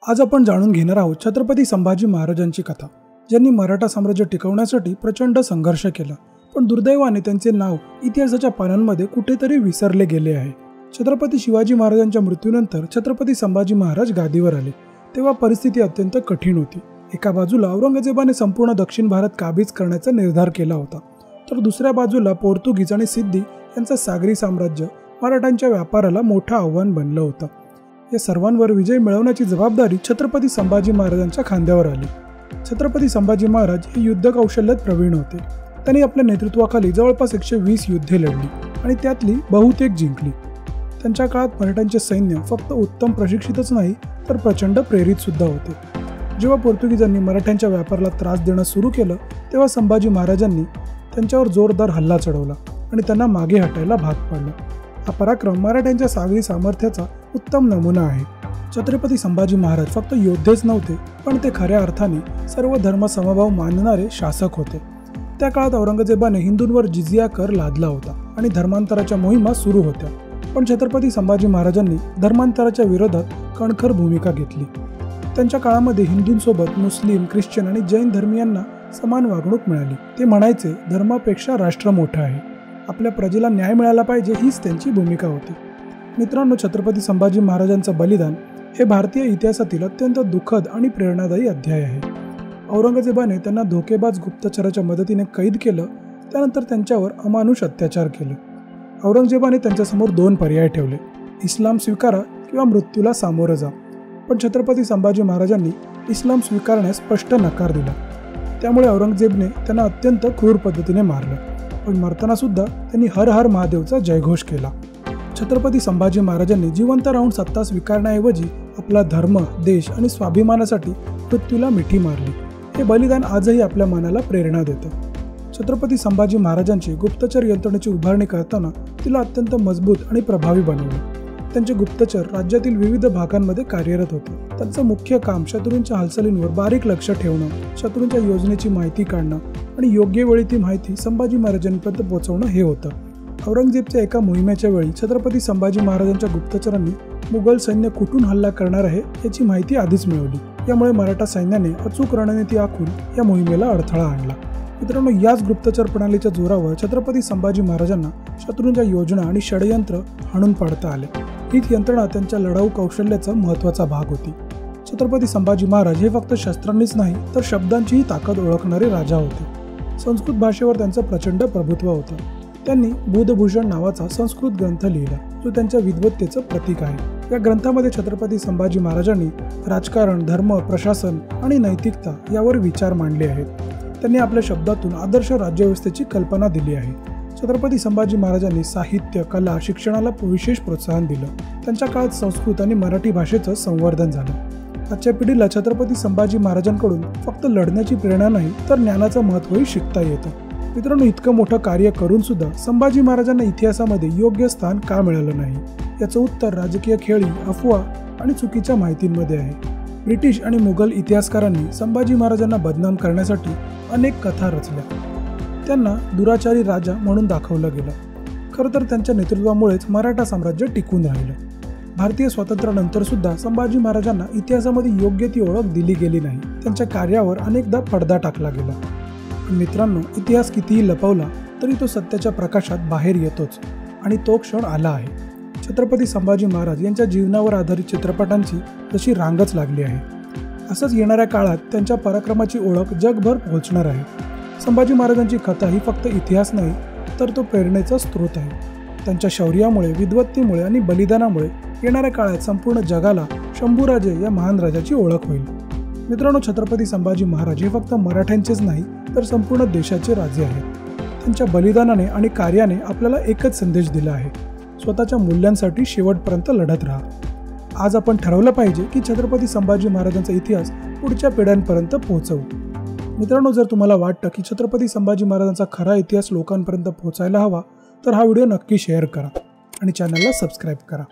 आज आपण जाणून घेणार आहोत छत्रपती संभाजी महाराजांची कथा, ज्यांनी मराठा साम्राज्य टिकवण्यासाठी प्रचंड संघर्ष केला, पण दुर्दैवाने त्यांचे नाव इतिहासाच्या पानांमध्ये कुठेतरी विसरले गेले आहे। छत्रपती शिवाजी महाराजांच्या मृत्यूनंतर छत्रपती संभाजी महाराज गादीवर आले, तेव्हा परिस्थिती अत्यंत कठीण होती। एका बाजूला औरंगजेबाने संपूर्ण दक्षिण भारत काबीज करण्याचा निर्धार केला होता, तर दुसऱ्या बाजूला पोर्तुगीज आणि सिद्धी यांचा सागरी साम्राज्य मराठ्यांच्या व्यापाराला मोठं आव्हान बनलं होतं। या सर्वांवर विजय मिळवण्याची जबाबदारी छत्रपती संभाजी महाराजांच्या खांद्यावर आली। छत्रपती संभाजी महाराज हे युद्ध कौशल्यात प्रवीण होते। त्यांनी आपल्या नेतृत्वाखाली जवळपास 120 युद्धे लढली आणि त्यातली बहुतेक जिंकली। त्यांच्या काळात मराठ्यांचे सैन्य फक्त उत्तम प्रशिक्षितच नाही, तर प्रचंड प्रेरित सुद्धा होते। जेव्हा पोर्तुगीजांनी मराठ्यांच्या व्यापाराला त्रास देणं सुरू केलं, तेव्हा संभाजी महाराजांनी त्यांच्यावर जोरदार हल्ला चढवला आणि त्यांना मागे हटायला भाग पाडलं। हा पराक्रम मराठ्यांच्या सागरी सामर्थ्याचा उत्तम नमुना आहे। छत्रपती संभाजी महाराज फक्त योद्धेच नव्हते, पण ते खऱ्या अर्थाने सर्व धर्म समभाव मानणारे शासक होते। त्या काळात औरंगजेबाने हिंदूंवर जिझिया कर लादला होता आणि धर्मांतराच्या मोहिमा सुरू होत्या, पण छत्रपती संभाजी महाराजांनी धर्मांतराच्या विरोधात कणखर भूमिका घेतली। त्यांच्या काळामध्ये हिंदूंसोबत मुस्लिम, ख्रिश्चन आणि जैन धर्मियांना समान वागणूक मिळाली। ते म्हणायचे, धर्मापेक्षा राष्ट्र मोठं आहे, आपल्या प्रजेला न्याय मिळाला पाहिजे, हीच त्यांची भूमिका होती। मित्रांनो, छत्रपती संभाजी त्यांचं बलिदान हे भारतीय इतिहासातील अत्यंत दुःखद आणि प्रेरणादायी अध्याय आहे। औरंगजेबाने त्यांना धोकेबाज गुप्तचराच्या मदतीने कैद केलं, त्यानंतर त्यांच्यावर अमानुष अत्याचार केले। औरंगजेबाने त्यांच्यासमोर 2 पर्याय ठेवले, इस्लाम स्वीकारा किंवा मृत्यूला सामोरं जा। पण छत्रपती संभाजी महाराजांनी इस्लाम स्वीकारण्यास स्पष्ट नकार दिला। त्यामुळे औरंगजेबने त्यांना अत्यंत क्रूर पद्धतीने मारलं, पण मरताना सुद्धा त्यांनी हर हर महादेवचा जयघोष केला। छत्रपती संभाजी महाराजांनी जिवंत राहून सत्ता स्वीकारण्याऐवजी आपला धर्म, देश आणि स्वाभिमानासाठी मृत्यूला मिठी मारली। हे बलिदान आजही आपल्या मनाला प्रेरणा देतं। छत्रपती संभाजी महाराजांची गुप्तचर यंत्रणेची उभारणी करताना तिला अत्यंत मजबूत आणि प्रभावी बनवलं। त्यांचे गुप्तचर राज्यातील विविध भागांमध्ये कार्यरत होते। त्यांचं मुख्य काम शत्रूंच्या हालचालींवर बारीक लक्ष ठेवणं, शत्रूंच्या योजनेची माहिती काढणं आणि योग्य वेळी ती माहिती संभाजी महाराजांपर्यंत पोहोचवणं हे होतं। औरंगजेबच्या एका मोहिमेच्या वेळी छत्रपती संभाजी महाराजांच्या गुप्तचरांनी मुघल सैन्य कुठून हल्ला करणार आहे याची माहिती आधीच मिळवली। यामुळे मराठा सैन्याने अचूक रणनीती आखून या मोहिमेला अडथळा आणला। मित्रांनो, याच गुप्तचर प्रणालीच्या जोरावर छत्रपती संभाजी महाराजांना शत्रूंच्या योजना आणि षडयंत्र हाणून पाडता आले। हीच यंत्रणा त्यांच्या लढाऊ कौशल्याचा महत्त्वाचा भाग होती। छत्रपती संभाजी महाराज हे फक्त शस्त्रांनीच नाही, तर शब्दांचीही ताकद ओळखणारे राजा होते। संस्कृत भाषेवर त्यांचं प्रचंड प्रभुत्व होतं। त्यांनी बुधभूषण नावाचा संस्कृत ग्रंथ लिहिला, जो त्यांच्या विद्वत्तेचं प्रतीक आहे। या ग्रंथामध्ये छत्रपती संभाजी महाराजांनी राजकारण, धर्म, प्रशासन आणि नैतिकता यावर विचार मांडले आहेत। त्यांनी आपल्या शब्दातून आदर्श राज्यव्यवस्थेची कल्पना दिली आहे। छत्रपती संभाजी महाराजांनी साहित्य, कला, शिक्षणाला विशेष प्रोत्साहन दिलं। त्यांच्या काळात संस्कृत आणि मराठी भाषेचं संवर्धन झालं। आजच्या पिढीला छत्रपती संभाजी महाराजांकडून फक्त लढण्याची प्रेरणा नाही, तर ज्ञानाचं महत्त्वही शिकता येतं। मित्रांनो, इतकं मोठं कार्य करून सुद्धा संभाजी महाराजांना इतिहासामध्ये योग्य स्थान का मिळालं नाही, याचं उत्तर राजकीय खेळी, अफवा आणि चुकीच्या माहितींमध्ये आहे। ब्रिटिश आणि मुघल इतिहासकारांनी संभाजी महाराजांना बदनाम करण्यासाठी अनेक कथा रचल्या। त्यांना दुराचारी राजा म्हणून दाखवलं गेलं। खरं तर त्यांच्या नेतृत्वामुळेच मराठा साम्राज्य टिकून राहिलं। भारतीय स्वातंत्र्यानंतर सुद्धा संभाजी महाराजांना इतिहासामध्ये योग्य ती ओळख दिली गेली नाही। त्यांच्या कार्यावर अनेकदा पडदा टाकला गेला। पण मित्रांनो, इतिहास कितीही लपवला तरी तो सत्याच्या प्रकाशात बाहेर येतोच, आणि तो क्षण आला आहे। छत्रपती संभाजी महाराज यांच्या जीवनावर आधारित चित्रपटांची जशी रांगच लागली आहे, असंच येणाऱ्या काळात त्यांच्या पराक्रमाची ओळख जगभर पोहोचणार आहे। संभाजी महाराजांची कथा ही फक्त इतिहास नाही, तर तो प्रेरणेचा स्रोत आहे। त्यांच्या शौर्यामुळे, विद्वत्तेमुळे आणि बलिदानामुळे येणाऱ्या काळात संपूर्ण जगाला शंभूराजे या महान राजाची ओळख होईल। मित्रांनो, छत्रपती संभाजी महाराज हे फक्त मराठ्यांचेच नाही, तर संपूर्ण देशाचे राजे आहेत। त्यांच्या बलिदानाने आणि कार्याने आपल्याला एकच संदेश दिला आहे, स्वतःच्या मूल्यांसाठी शेवटपर्यंत लढत राहा। आज आपण ठरवलं पाहिजे की छत्रपती संभाजी महाराजांचा इतिहास पुढच्या पिढ्यांपर्यंत पोहोचवू। मित्रांनो, जर तुम्हाला वाटतं की छत्रपती संभाजी महाराजांचा खरा इतिहास लोकांपर्यंत पोहोचायला हवा, तर हा व्हिडिओ नक्की शेअर करा आणि चॅनलला सबस्क्राईब करा।